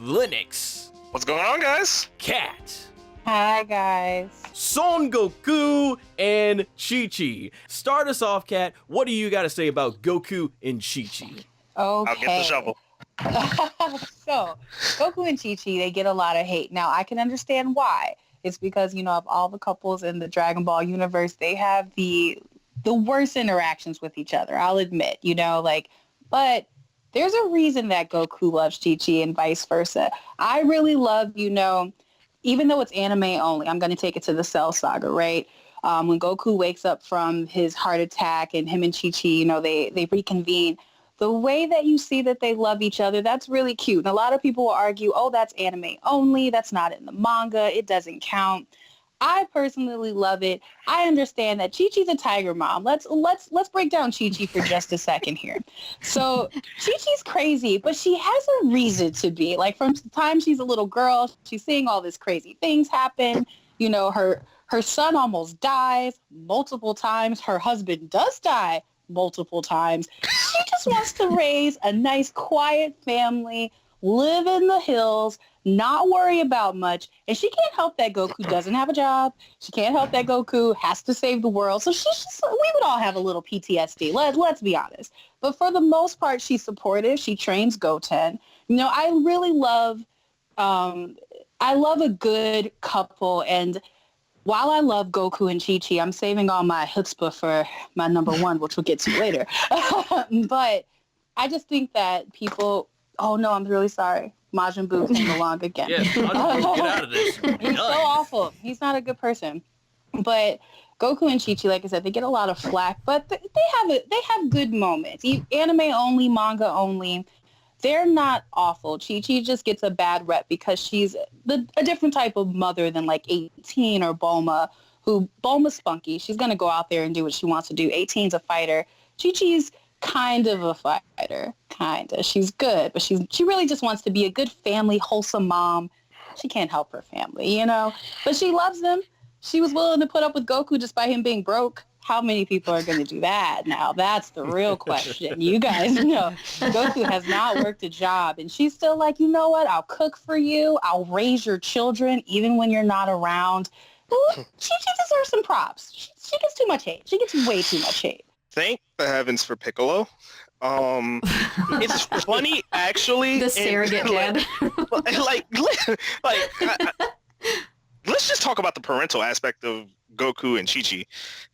Linux. What's going on, guys? Kat. Hi, guys. Son Goku and Chichi. Start us off, Kat. What do you got to say about Goku and Chichi? Okay. I'll get the shovel. So, Goku and Chichi, they get a lot of hate. Now, I can understand why. It's because, of all the couples in the Dragon Ball universe, they have the worst interactions with each other, I'll admit, but there's a reason that Goku loves Chi-Chi and vice versa. I really love, even though it's anime only, I'm going to take it to the Cell Saga, right? When Goku wakes up from his heart attack and him and Chi-Chi, they reconvene. The way that you see that they love each other, that's really cute. And a lot of people will argue, oh, that's anime only. That's not in the manga. It doesn't count. I personally love it. I understand that Chi-Chi's a tiger mom. Let's break down Chi-Chi for just a second here. So Chi-Chi's crazy, but she has a reason to be. Like from the time she's a little girl, she's seeing all these crazy things happen. Her son almost dies multiple times. Her husband does die multiple times. She just wants to raise a nice, quiet family, live in the hills, not worry about much. And she can't help that Goku doesn't have a job. She can't help that Goku has to save the world. So we would all have a little PTSD. Let's be honest. But for the most part, she's supportive. She trains Goten. I really love, I love a good couple. And while I love Goku and Chi-Chi, I'm saving all my chutzpah for my number one, which we'll get to later. But I just think that people, oh no, I'm really sorry. Majin Buu came along again. Yeah, Majin Buu, get out of this. He's so awful. He's not a good person. But Goku and Chi-Chi, like I said, they get a lot of flack, but they have good moments. Anime only, manga only. They're not awful. Chi-Chi just gets a bad rep because she's a different type of mother than like 18 or Bulma, Bulma's spunky. She's going to go out there and do what she wants to do. 18's a fighter. Chi-Chi's kind of a fighter. Kinda. She's good, but she really just wants to be a good family, wholesome mom. She can't help her family, But she loves them. She was willing to put up with Goku despite him being broke. How many people are going to do that now? That's the real question. You guys know Goku has not worked a job, and she's still like, you know what? I'll cook for you. I'll raise your children even when you're not around. She deserves some props. She gets too much hate. She gets way too much hate. Thank the heavens for Piccolo. It's funny, actually. The surrogate dad. Let's just talk about the parental aspect of Goku and Chi-Chi.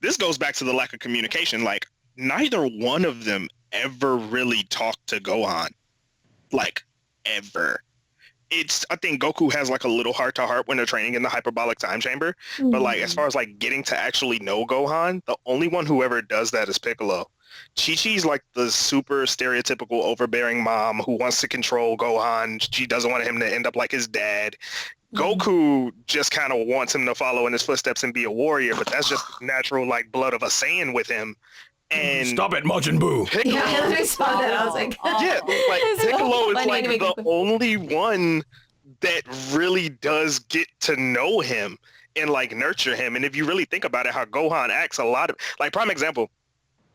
This goes back to the lack of communication. Like, neither one of them ever really talked to Gohan. Like, ever. I think Goku has like a little heart-to-heart when they're training in the hyperbolic time chamber. Mm-hmm. But like, as far as like getting to actually know Gohan, the only one who ever does that is Piccolo. Chi-Chi's like the super stereotypical overbearing mom who wants to control Gohan. She doesn't want him to end up like his dad. Goku just kind of wants him to follow in his footsteps and be a warrior, but that's just natural like blood of a Saiyan with him. And stop it, Majin Buu. Piccolo, yeah, I saw that. I was like, yeah, like Piccolo is like the only one that really does get to know him and like nurture him. And if you really think about it, how Gohan acts, a lot of like prime example,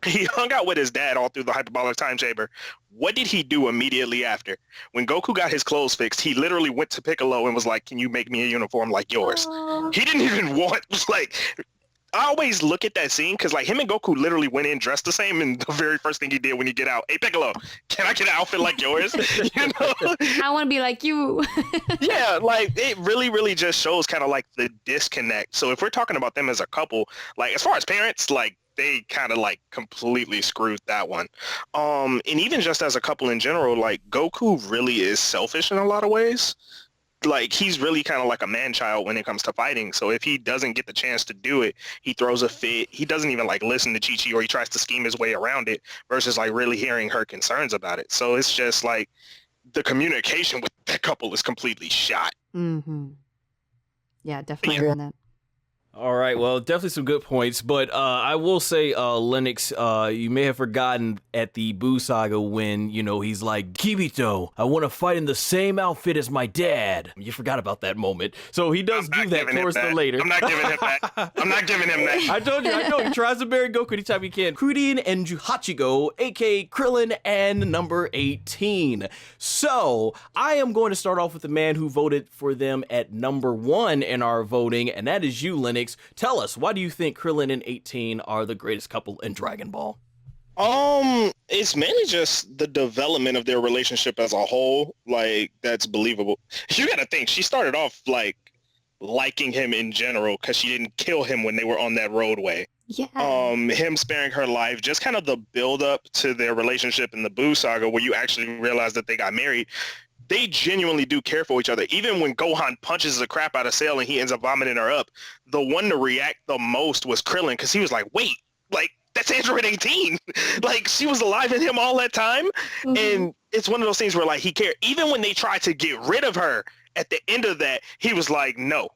he hung out with his dad all through the hyperbolic time chamber. What did he do immediately after? When Goku got his clothes fixed, he literally went to Piccolo and was like, can you make me a uniform like yours? Aww. He didn't even want, like, I always look at that scene because, like, him and Goku literally went in dressed the same, and the very first thing he did when he get out, hey, Piccolo, can I get an outfit like yours? I want to be like you. Yeah, like, it really, really just shows kind of, like, the disconnect. So if we're talking about them as a couple, like, as far as parents, like, they kind of like completely screwed that one. And even just as a couple in general, like Goku really is selfish in a lot of ways. Like he's really kind of like a man-child when it comes to fighting. So if he doesn't get the chance to do it, he throws a fit. He doesn't even like listen to Chi-Chi, or he tries to scheme his way around it versus like really hearing her concerns about it. So it's just like the communication with that couple is completely shot. Mm-hmm. Yeah, definitely on that. All right, well, definitely some good points, but I will say, Lennox, you may have forgotten at the Boo Saga when, he's like, Kibito, I want to fight in the same outfit as my dad. You forgot about that moment. So he does do that towards the later. I'm not giving him that. I'm not giving him that. I told you, I know, he tries to marry Goku anytime he can. Krillin and Hachigo, aka Krillin and number 18. So, I am going to start off with the man who voted for them at number 1 in our voting, and that is you, Lennox. Tell us, why do you think Krillin and 18 are the greatest couple in Dragon Ball? It's mainly just the development of their relationship as a whole. Like, that's believable. You gotta think, she started off, like, liking him in general because she didn't kill him when they were on that roadway. Yeah. Him sparing her life, just kind of the build up to their relationship in the Boo Saga where you actually realize that they got married. They genuinely do care for each other. Even when Gohan punches the crap out of Cell and he ends up vomiting her up, the one to react the most was Krillin because he was like, wait, like, that's Android 18. Like, she was alive in him all that time. Mm-hmm. And it's one of those things where, like, he cared. Even when they tried to get rid of her at the end of that, he was like, no.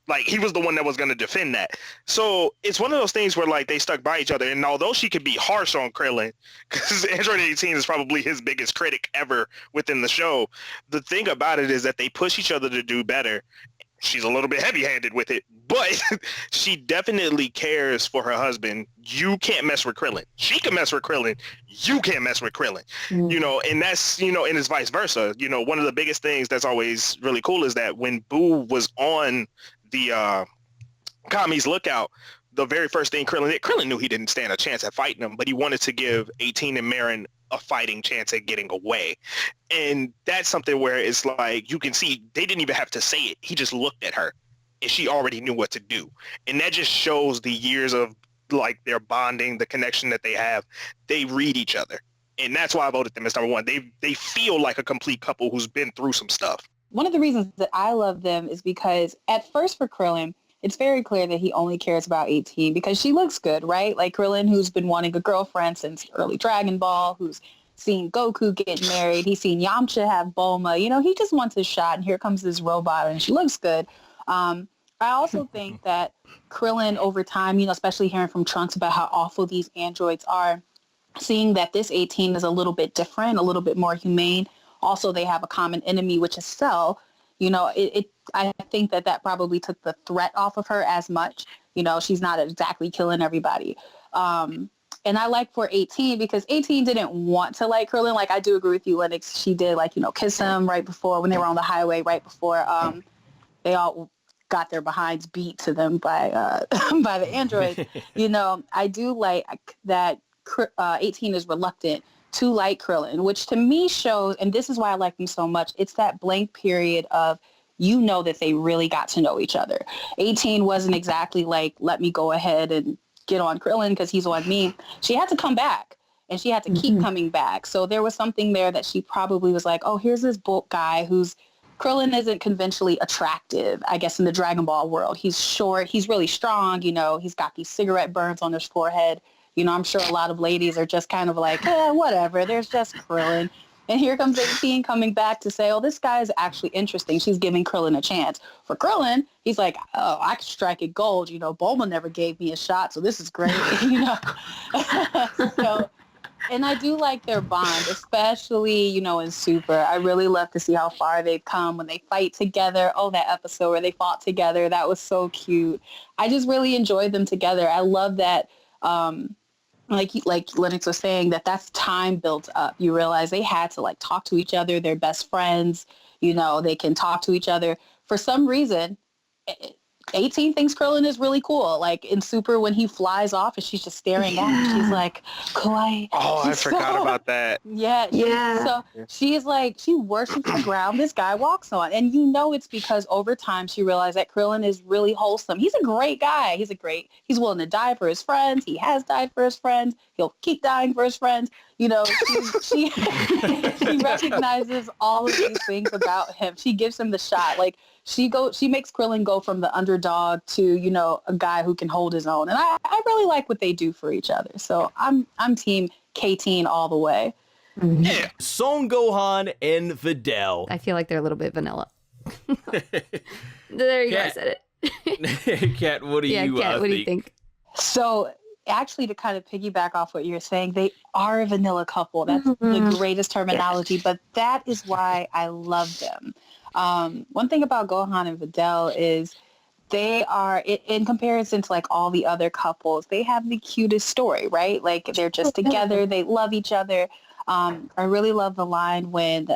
Like, he was the one that was going to defend that. So it's one of those things where, like, they stuck by each other. And although she could be harsh on Krillin, because Android 18 is probably his biggest critic ever within the show, the thing about it is that they push each other to do better. She's a little bit heavy-handed with it, but she definitely cares for her husband. You can't mess with Krillin. She can mess with Krillin. You can't mess with Krillin. Mm. And that's, and it's vice versa. One of the biggest things that's always really cool is that when Boo was on the Kami's lookout, the very first thing Krillin knew he didn't stand a chance at fighting him, but he wanted to give 18 and Marin a fighting chance at getting away. And that's something where it's like, you can see they didn't even have to say it. He just looked at her and she already knew what to do. And that just shows the years of, like, their bonding, the connection that they have. They read each other. And that's why I voted them as number 1. They feel like a complete couple who's been through some stuff. One of the reasons that I love them is because at first for Krillin, it's very clear that he only cares about 18 because she looks good, right? Like Krillin, who's been wanting a girlfriend since early Dragon Ball, who's seen Goku get married. He's seen Yamcha have Bulma. He just wants his shot, and here comes this robot, and she looks good. I also think that Krillin, over time, especially hearing from Trunks about how awful these androids are, seeing that this 18 is a little bit different, a little bit more humane. Also, they have a common enemy, which is Cell. I think that probably took the threat off of her as much. She's not exactly killing everybody. And I like for 18 because 18 didn't want to like Krillin. Like, I do agree with you, Lennox. She did, kiss him right before, when they were on the highway, right before they all got their behinds beat to them by by the androids. I do like that 18 is reluctant to like Krillin, which to me shows, and this is why I like them so much, it's that blank period of, that they really got to know each other. 18 wasn't exactly like, let me go ahead and get on Krillin because he's on me. She had to come back, and she had to keep coming back. So there was something there that she probably was like, oh, here's this guy who's, Krillin isn't conventionally attractive, I guess, in the Dragon Ball world. He's short. He's really strong. He's got these cigarette burns on his forehead. I'm sure a lot of ladies are just kind of like, whatever. There's just Krillin. And here comes 18 coming back to say, oh, this guy is actually interesting. She's giving Krillin a chance. For Krillin, he's like, oh, I can strike it gold. Bulma never gave me a shot, so this is great. So, and I do like their bond, especially, in Super. I really love to see how far they've come when they fight together. Oh, that episode where they fought together. That was so cute. I just really enjoyed them together. I love that. Like Lennox was saying, that's time built up. You realize they had to talk to each other. They're best friends. They can talk to each other. For some reason, 18 thinks Krillin is really cool. Like in Super, when he flies off and she's just staring at him, she's like, kawaii. Oh, I forgot about that. Yeah. So she's like, she worships the ground this guy walks on. And it's because over time she realized that Krillin is really wholesome. He's a great guy. He's willing to die for his friends. He has died for his friends. He'll keep dying for his friends. She recognizes all of these things about him. She gives him the shot. She makes Krillin go from the underdog to, a guy who can hold his own. And I really like what they do for each other. So I'm team K-teen all the way. Yeah. Son Gohan and Videl. I feel like they're a little bit vanilla. There you go, I said it. Kat, what do you Kat, what do you think? So actually, to kind of piggyback off what you're saying, they are a vanilla couple. That's the greatest terminology, but that is why I love them. One thing about Gohan and Videl is they are, in comparison to like all the other couples, they have the cutest story, right? Like they're just together. They love each other. I really love the line when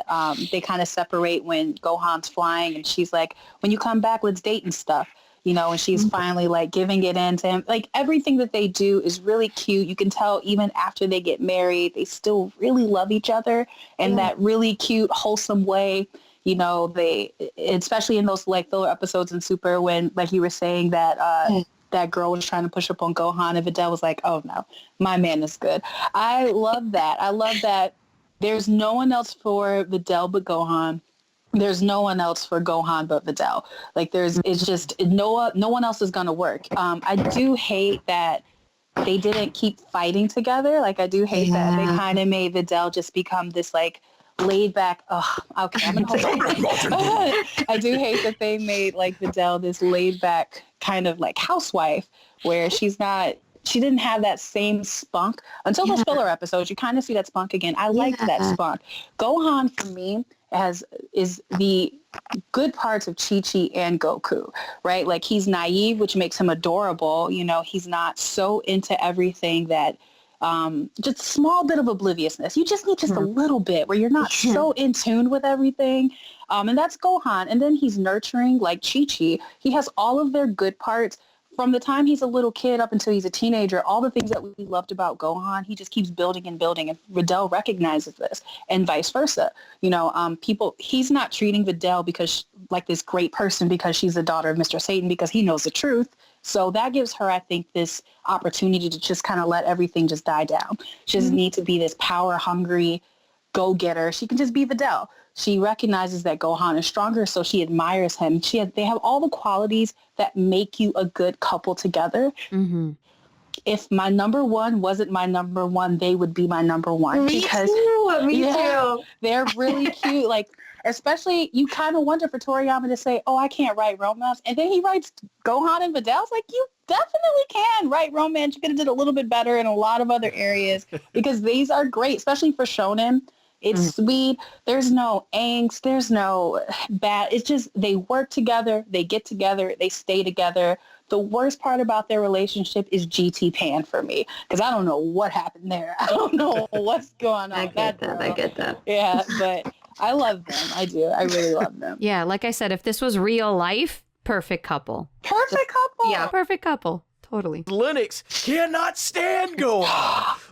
they kind of separate when Gohan's flying and she's like, when you come back, let's date and stuff. And she's finally like giving it in to him. Like everything that they do is really cute. You can tell even after they get married, they still really love each other in that really cute, wholesome way. They, especially in those like filler episodes in Super when, like you were saying, that that girl was trying to push up on Gohan and Videl was like, oh no, my man is good. I love that. I love that there's no one else for Videl but Gohan. There's no one else for Gohan but Videl. Like it's just no one else is going to work. I do hate that they didn't keep fighting together. Like I do hate that they kind of made Videl just become this like laid back. Okay, I'm gonna hold on. I do hate that they made like Videl this laid back kind of like housewife where she didn't have that same spunk until those filler episodes. You kind of see that spunk again. I liked that spunk. Gohan for me is the good parts of Chi-Chi and Goku, right? Like he's naive, which makes him adorable. He's not so into everything that just a small bit of obliviousness. You just need just a little bit where you're not so in tune with everything. And that's Gohan. And then he's nurturing like Chi-Chi. He has all of their good parts from the time he's a little kid up until he's a teenager. All the things that we loved about Gohan, he just keeps building and building. And Videl recognizes this and vice versa. He's not treating Videl because like this great person because she's the daughter of Mr. Satan because he knows the truth. So that gives her, I think, this opportunity to just kind of let everything just die down. She doesn't need to be this power-hungry go-getter. She can just be Videl. She recognizes that Gohan is stronger, so she admires him. They have all the qualities that make you a good couple together. Mm-hmm. If my number one wasn't my number one, they would be my number one. Me too. They're really cute. Like, especially, you kind of wonder for Toriyama to say, oh, I can't write romance. And then he writes Gohan and Videl. It's like, you definitely can write romance. You could have did a little bit better in a lot of other areas because these are great, especially for shonen. It's sweet. There's no angst. There's no bad. It's just they work together. They get together. They stay together. The worst part about their relationship is GT Pan for me because I don't know what happened there. I don't know what's going on. I get that. Yeah, but I love them. I do. I really love them. Yeah, like I said, if this was real life, perfect couple. Perfect couple. Yeah, perfect couple. Totally. Linux cannot stand Gohan.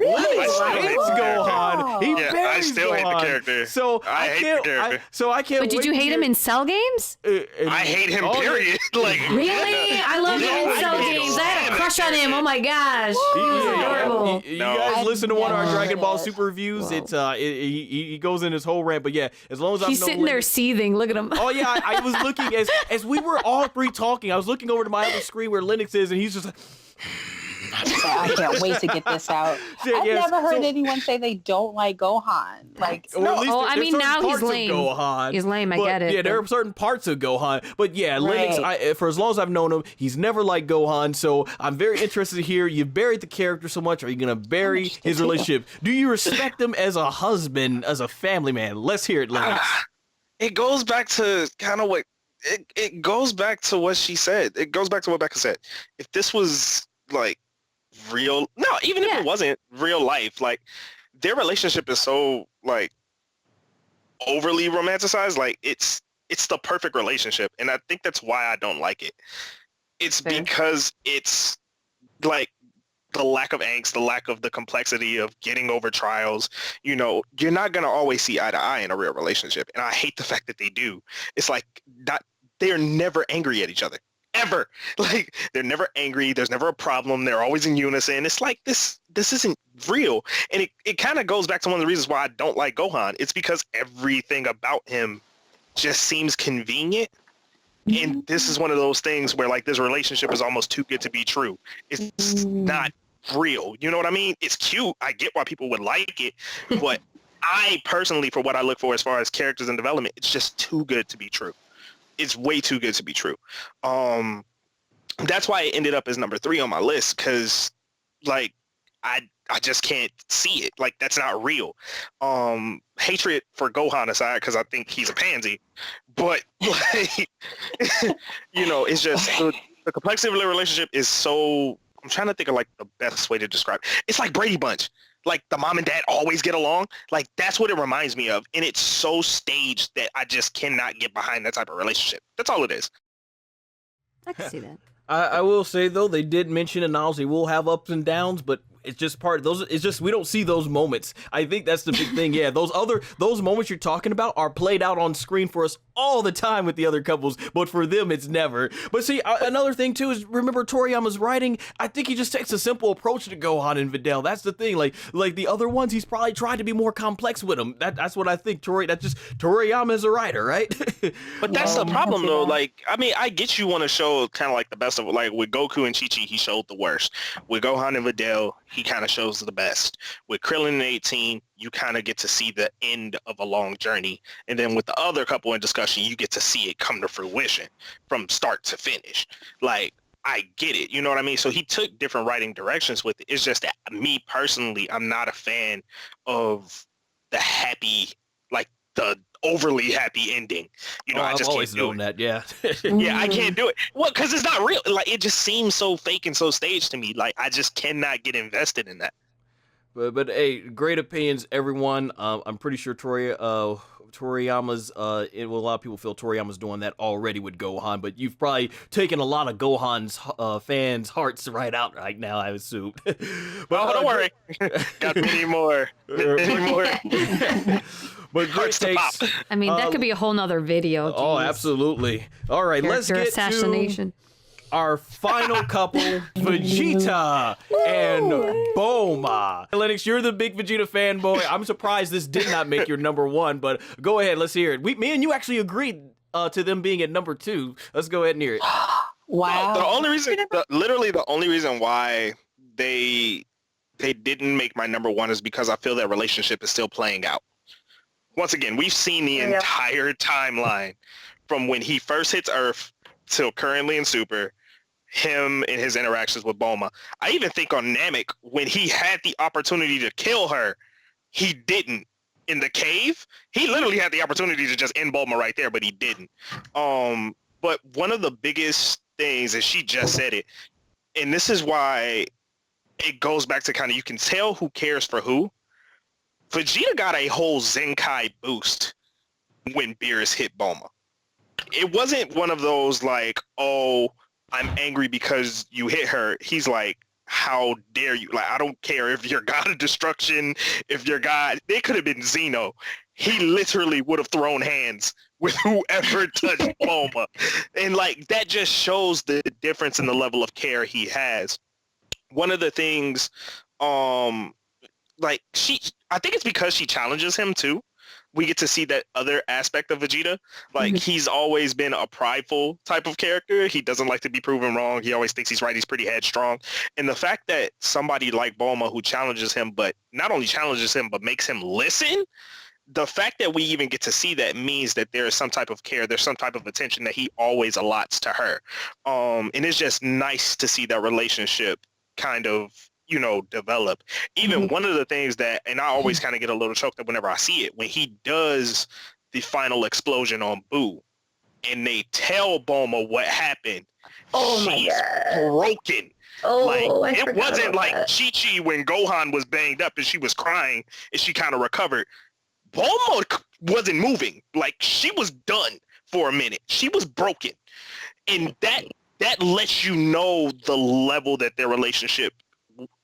Linux hates Gohan. He buries I still hate the character. So I hate the character. I can't. But did you hate him in Cell Games? I hate him. Period. Like really, I love him in Cell Games. I had a crush on him. Oh my gosh, he's adorable. You guys listen to one of our Dragon Ball Super reviews. It's he goes in his whole rant. But yeah, as long as he's sitting there seething. Look at him. Oh yeah, I was looking as we were all three talking. I was looking over to my other screen where Linux is, and he's just like. I can't wait to get this out. I've never heard anyone say they don't like Gohan. Like, I mean, now he's lame. Gohan, he's lame. I get it. Yeah, there are certain parts of Gohan, but yeah, Linux. For as long as I've known him, he's never liked Gohan. So I'm very interested to hear. You buried the character so much. Are you gonna bury his relationship? Do you respect him as a husband, as a family man? Let's hear it, Linux. It goes back to kind of what. It goes back to what she said. It goes back to what Becca said. If this was like real, even if it wasn't real life, like their relationship is so like overly romanticized. Like it's the perfect relationship, and I think that's why I don't like it. It's because it's like the lack of angst, the lack of the complexity of getting over trials. You're not gonna always see eye to eye in a real relationship, and I hate the fact that they do. It's like they are never angry at each other. Ever. Like they're never angry. There's never a problem. They're always in unison. It's like this isn't real. And it kind of goes back to one of the reasons why I don't like Gohan. It's because everything about him just seems convenient. And this is one of those things where like this relationship is almost too good to be true. It's not real. You know what I mean? It's cute. I get why people would like it, but I personally, for what I look for as far as characters and development, it's just too good to be true. It's way too good to be true. that's why it ended up as number 3 on my list, because like I just can't see it. Like, that's not real. Hatred for Gohan aside, because I think he's a pansy, but like it's just the complexity of the relationship is so. I'm trying to think of like the best way to describe it. It's like Brady Bunch. Like, the mom and dad always get along. Like, that's what it reminds me of, and it's so staged that I just cannot get behind that type of relationship. That's all it is. I can see that. I will say though, they did mention in Oz they will have ups and downs, but it's just part of those. It's just we don't see those moments. I think that's the big thing. Yeah, those moments you're talking about are played out on screen for us all the time with the other couples, but for them it's never. But see, another thing too is, remember Toriyama's writing. I think he just takes a simple approach to Gohan and Videl. That's the thing. Like the other ones, he's probably tried to be more complex with them. That's what I think. That's just Toriyama as a writer, right? But that's the problem though. Like, I mean, I get you want to show kind of like the best of it. Like with Goku and Chichi, he showed the worst. With Gohan and Videl, he kind of shows the best. With Krillin and 18, you kind of get to see the end of a long journey. And then with the other couple in discussion, you get to see it come to fruition from start to finish. Like, I get it. You know what I mean? So he took different writing directions with it. It's just that me personally, I'm not a fan of the happy, like the overly happy ending. You know, I just I've always can't do known it. that. Yeah. Yeah, I can't do it. Well, because it's not real. Like, it just seems so fake and so staged to me. Like, I just cannot get invested in that. But hey, great opinions, everyone. I'm pretty sure Toriyama's, well, a lot of people feel Toriyama's doing that already with Gohan, but you've probably taken a lot of Gohan's fans' hearts right out right now, I assume. But don't worry. Got many more. Many more. But great takes. I mean, that could be a whole nother video. Geez. Oh, absolutely. All right, let's Character get assassination. to our final couple, Vegeta and Bulma. Linux, you're the big Vegeta fanboy. I'm surprised this did not make your number 1, but go ahead, let's hear it. Me and you actually agreed to them being at number 2. Let's go ahead and hear it. Wow. No, the only reason, literally the only reason why they didn't make my number 1 is because I feel that relationship is still playing out. Once again, we've seen the entire timeline from when he first hits Earth till currently in Super, him and his interactions with Bulma. I even think on Namek, when he had the opportunity to kill her, he didn't. In the cave, he literally had the opportunity to just end Bulma right there, but he didn't. But one of the biggest things, and she just said it, and this is why it goes back to kind of, you can tell who cares for who. Vegeta got a whole Zenkai boost when Beerus hit Bulma. It wasn't one of those like, oh, I'm angry because you hit her. He's like, how dare you? Like, I don't care if you're God of Destruction, if you're God. They could have been Xeno. He literally would have thrown hands with whoever touched Bulma. And like, that just shows the difference in the level of care he has. One of the things, like, I think it's because she challenges him too. We get to see that other aspect of Vegeta. Like, he's always been a prideful type of character. He doesn't like to be proven wrong. He always thinks he's right. He's pretty headstrong. And the fact that somebody like Bulma, who challenges him, but not only challenges him, but makes him listen, the fact that we even get to see that means that there is some type of care, there's some type of attention that he always allots to her. And it's just nice to see that relationship kind of, you know, develop. Even one of the things that, and I always kind of get a little choked up whenever I see it, when he does the final explosion on Boo and they tell Bulma what happened, she's broken. Like, it wasn't like Chi-Chi when Gohan was banged up and she was crying and she kind of recovered. Bulma wasn't moving. Like, she was done for a minute. She was broken. And that lets you know the level that their relationship,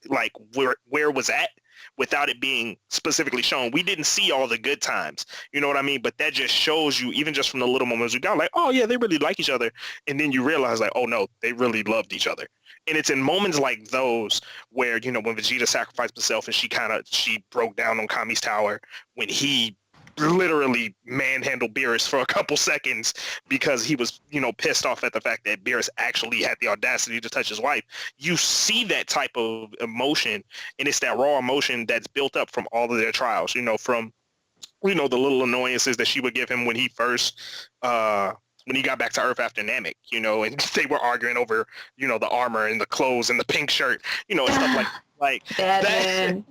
like, where it was at, without it being specifically shown. We didn't see all the good times, you know what I mean? But that just shows you, even just from the little moments we got, like, oh yeah, they really like each other. And then you realize, like, oh no, they really loved each other. And it's in moments like those where, you know, when Vegeta sacrificed himself and she broke down on Kami's tower, when he literally manhandled Beerus for a couple seconds because he was, you know, pissed off at the fact that Beerus actually had the audacity to touch his wife. You see that type of emotion, and it's that raw emotion that's built up from all of their trials, you know, from, you know, the little annoyances that she would give him when he first when he got back to Earth after Namek, you know, and they were arguing over, you know, the armor and the clothes and the pink shirt, you know, and stuff like that.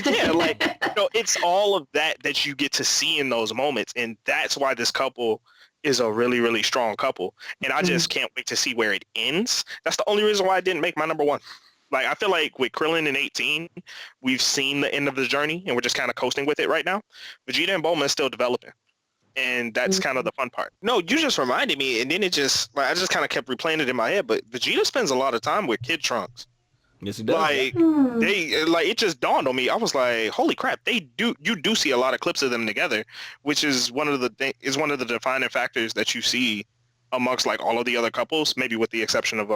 Yeah, like, you know, it's all of that you get to see in those moments, and that's why this couple is a really, really strong couple, and I just can't wait to see where it ends. That's the only reason why I didn't make my number one. Like, I feel like with Krillin in 18, we've seen the end of the journey, and we're just kind of coasting with it right now. Vegeta and Bulma is still developing, and that's kind of the fun part. No, you just reminded me, and then it just, like, I just kind of kept replaying it in my head, but Vegeta spends a lot of time with Kid Trunks. Yes, he does. Like, it just dawned on me. I was like, holy crap, you do see a lot of clips of them together, which is one of the defining factors that you see amongst, like, all of the other couples, maybe with the exception of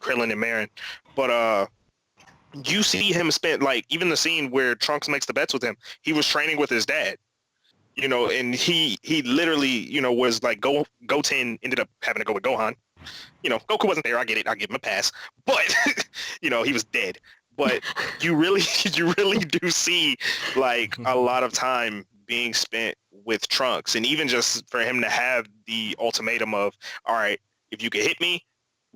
Krillin and Marin. But you see him spend, like, even the scene where Trunks makes the bets with him, he was training with his dad, you know, and he literally, you know, was like, Goten ended up having to go with Gohan. You know, Goku wasn't there. I get it. I'll give him a pass. But, you know, he was dead. But you really do see, like, a lot of time being spent with Trunks. And even just for him to have the ultimatum of, all right, if you can hit me,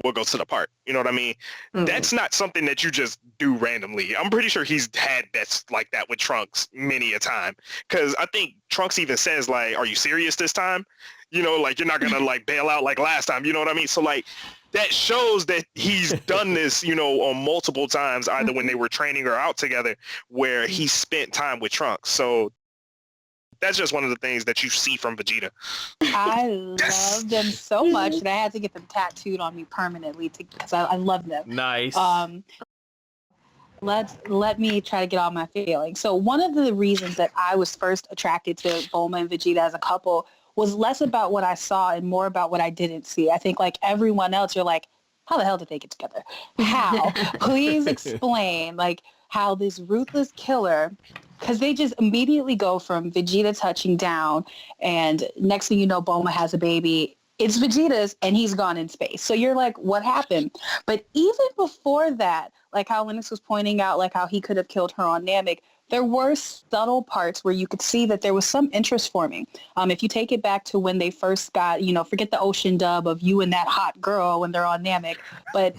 we'll go to the park. You know what I mean? That's not something that you just do randomly. I'm pretty sure he's had bets like that with Trunks many a time. Because I think Trunks even says, like, are you serious this time? You know, like, you're not going to, like, bail out like last time. You know what I mean? So, like, that shows that he's done this, you know, on multiple times, either when they were training or out together, where he spent time with Trunks. So that's just one of the things that you see from Vegeta. I love them so much that I had to get them tattooed on me permanently because I love them. Nice. Let me try to get all my feelings. So one of the reasons that I was first attracted to Bulma and Vegeta as a couple was less about what I saw and more about what I didn't see. I think, like everyone else, you're like, how the hell did they get together? How? Please explain, like, how this ruthless killer, because they just immediately go from Vegeta touching down, and next thing you know, Bulma has a baby. It's Vegeta's, and he's gone in space. So you're like, what happened? But even before that, like how Linux was pointing out, like how he could have killed her on Namek, there were subtle parts where you could see that there was some interest forming. If you take it back to when they first got, you know, forget the ocean dub of you and that hot girl when they're on Namek, but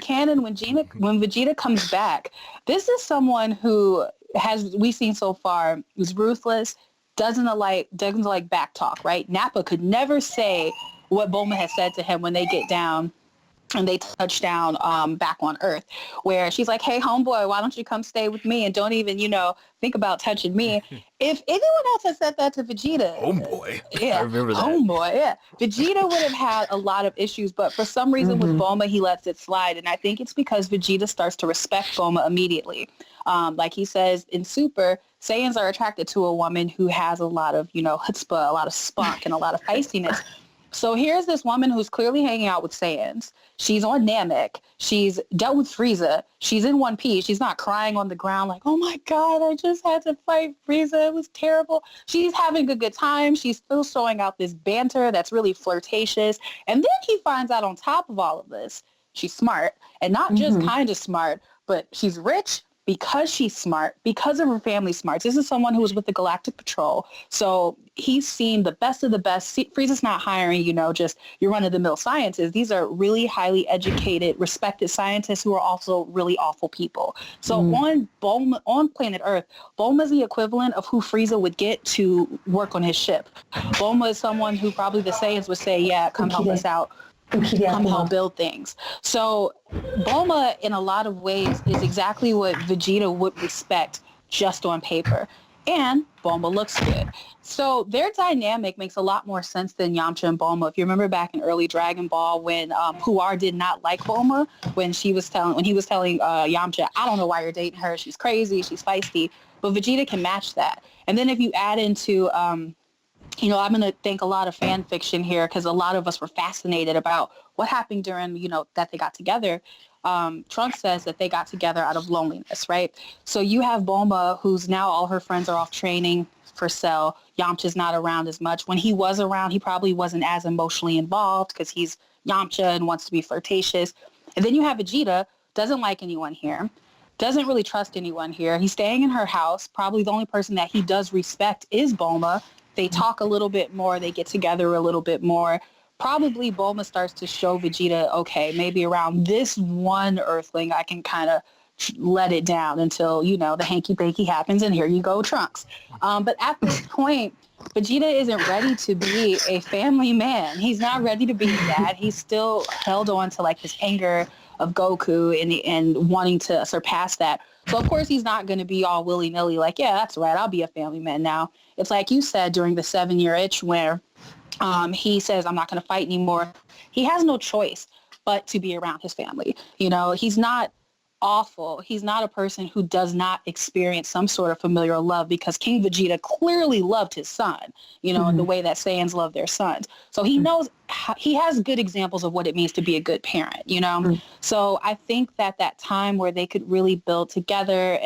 canon, when Vegeta comes back, this is someone who we've seen so far, is ruthless, doesn't like back talk, right? Nappa could never say what Bulma has said to him when they get down and they touch down back on Earth, where she's like, hey, homeboy, why don't you come stay with me and don't even, you know, think about touching me. If anyone else had said that to Vegeta. Homeboy. Yeah, I remember that. Homeboy, yeah. Vegeta would have had a lot of issues, but for some reason with Bulma, he lets it slide. And I think it's because Vegeta starts to respect Bulma immediately. Like he says in Super, Saiyans are attracted to a woman who has a lot of, you know, chutzpah, a lot of spunk, and a lot of feistiness. So here's this woman who's clearly hanging out with Saiyans. She's on Namek. She's dealt with Frieza. She's in One Piece. She's not crying on the ground like, oh my God, I just had to fight Frieza. It was terrible. She's having a good time. She's still showing out this banter that's really flirtatious. And then he finds out on top of all of this, she's smart. And not just kind of smart, but she's rich because she's smart, because of her family smarts. This is someone who was with the Galactic Patrol. So he's seen the best of the best. Frieza's not hiring, you know, just your run-of-the-mill scientists. These are really highly educated, respected scientists who are also really awful people. So on planet Earth, Bulma's the equivalent of who Frieza would get to work on his ship. Bulma is someone who probably the Saiyans would say, yeah, come help us out. Come help build things. So Bulma, in a lot of ways, is exactly what Vegeta would respect just on paper. And Bulma looks good. So their dynamic makes a lot more sense than Yamcha and Bulma. If you remember back in early Dragon Ball when Puar did not like Bulma, when he was telling Yamcha, I don't know why you're dating her. She's crazy. She's feisty. But Vegeta can match that. And then if you add into you know, I'm going to think a lot of fan fiction here because a lot of us were fascinated about what happened during, you know, that they got together. Trunks says that they got together out of loneliness, right? So you have Bulma, who's now all her friends are off training for Cell. Yamcha's not around as much. When he was around, he probably wasn't as emotionally involved because he's Yamcha and wants to be flirtatious. And then you have Vegeta, doesn't like anyone here, doesn't really trust anyone here. He's staying in her house. Probably the only person that he does respect is Bulma. They talk a little bit more. They get together a little bit more. probably Bulma starts to show Vegeta, okay, maybe around this one Earthling, I can kind of let it down until, you know, the hanky-panky happens and here you go, Trunks. But at this point, Vegeta isn't ready to be a family man. He's not ready to be a dad. He's still held on to like this anger of Goku and wanting to surpass that. So of course he's not going to be all willy-nilly like, yeah, that's right, I'll be a family man now. It's like you said during the 7-year itch where he says, I'm not going to fight anymore. He has no choice but to be around his family. You know, he's not awful. He's not a person who does not experience some sort of familial love because King Vegeta clearly loved his son, you know, in the way that Saiyans love their sons. So he knows, he has good examples of what it means to be a good parent, you know? So I think that time where they could really build together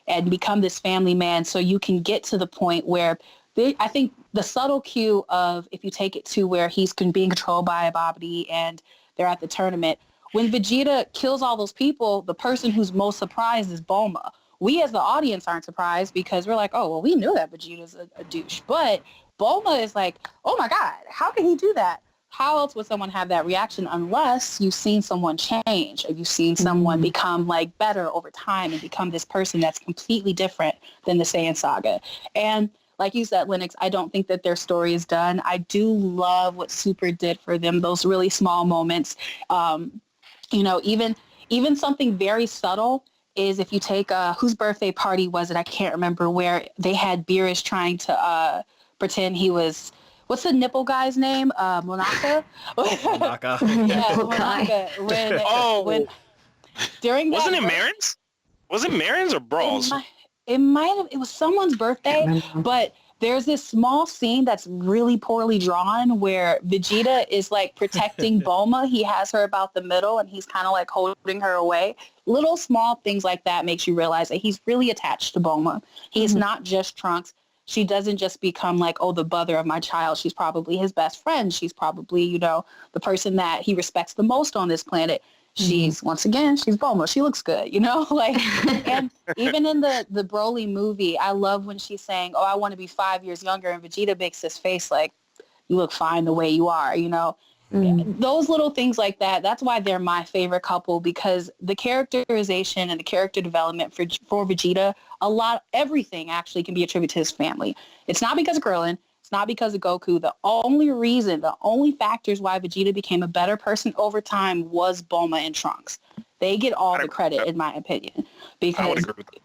and become this family man so you can get to the point where I think the subtle cue of if you take it to where he's being controlled by Babidi and they're at the tournament, when Vegeta kills all those people, the person who's most surprised is Bulma. We as the audience aren't surprised because we're like, oh, well, we knew that Vegeta's a douche. But Bulma is like, oh my God, how can he do that? How else would someone have that reaction unless you've seen someone change or you've seen someone become like better over time and become this person that's completely different than the Saiyan saga. And like you said, Linux, I don't think that their story is done. I do love what Super did for them, those really small moments. You know, even something very subtle is if you take whose birthday party was it? I can't remember, where they had Beerus trying to pretend he was, what's the nipple guy's name? Monaka? Monaka. Yeah, Monaka. When during that Wasn't it Marin's? Was it Marin's or Brawl's? It was someone's birthday, but there's this small scene that's really poorly drawn where Vegeta is like protecting Bulma. He has her about the middle and he's kind of like holding her away. Little small things like that makes you realize that he's really attached to Bulma. He's not just Trunks. She doesn't just become like, oh, the mother of my child. She's probably his best friend. She's probably, you know, the person that he respects the most on this planet. She's, once again, she's Bulma. She looks good, you know? Like, and even in the Broly movie, I love when she's saying, oh, I want to be 5 years younger. And Vegeta makes this face like, you look fine the way you are, you know? Those little things like that, that's why they're my favorite couple, because the characterization and the character development for Vegeta, everything actually can be attributed to his family. It's not because of Krillin. It's not because of Goku. The only factors why Vegeta became a better person over time was Bulma and Trunks. They get all the credit, in my opinion. Because, I would agree with that.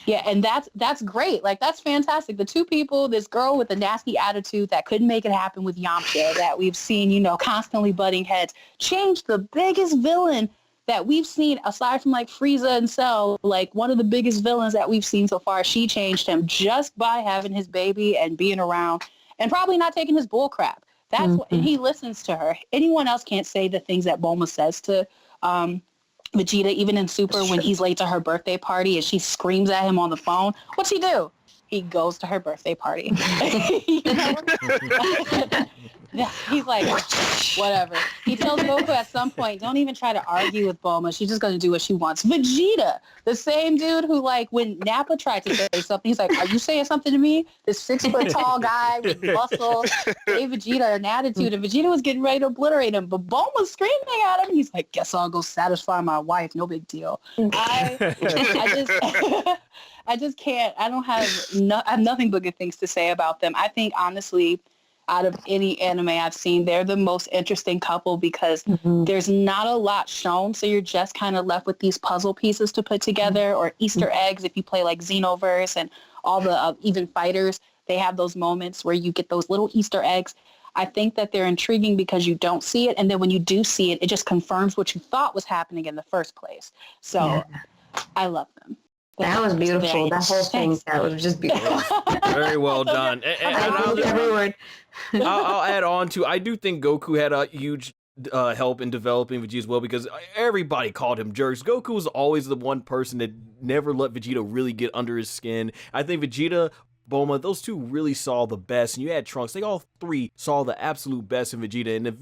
Yeah, and that's great. Like, that's fantastic. The two people, this girl with a nasty attitude that couldn't make it happen with Yamcha, that we've seen, you know, constantly butting heads, changed the biggest villain that we've seen, aside from like Frieza and Cell, like one of the biggest villains that we've seen so far. She changed him just by having his baby and being around and probably not taking his bull crap. That's what, and he listens to her. Anyone else can't say the things that Bulma says to Vegeta, even in Super, when he's late to her birthday party and she screams at him on the phone. What's he do? He goes to her birthday party. Yeah, he's like, whatever. He tells Goku at some point, don't even try to argue with Bulma. She's just going to do what she wants. Vegeta, the same dude who, like, when Nappa tried to say something, he's like, are you saying something to me? This 6-foot-tall guy with muscle gave Vegeta an attitude, and Vegeta was getting ready to obliterate him, but Bulma's screaming at him. He's like, guess I'll go satisfy my wife. No big deal. I just can't. I have nothing but good things to say about them. I think, honestly, out of any anime I've seen, they're the most interesting couple because there's not a lot shown. So you're just kind of left with these puzzle pieces to put together or Easter eggs. If you play like Xenoverse and all the even fighters, they have those moments where you get those little Easter eggs. I think that they're intriguing because you don't see it. And then when you do see it, it just confirms what you thought was happening in the first place. So I love them. That was beautiful. That whole thing, that was just beautiful. Very well done. Every word. I'll add on to, I do think Goku had a huge help in developing Vegeta as well, because everybody called him jerks. Goku was always the one person that never let Vegeta really get under his skin. I think Vegeta, Bulma, those two really saw the best. And you had Trunks. They all three saw the absolute best in Vegeta. And if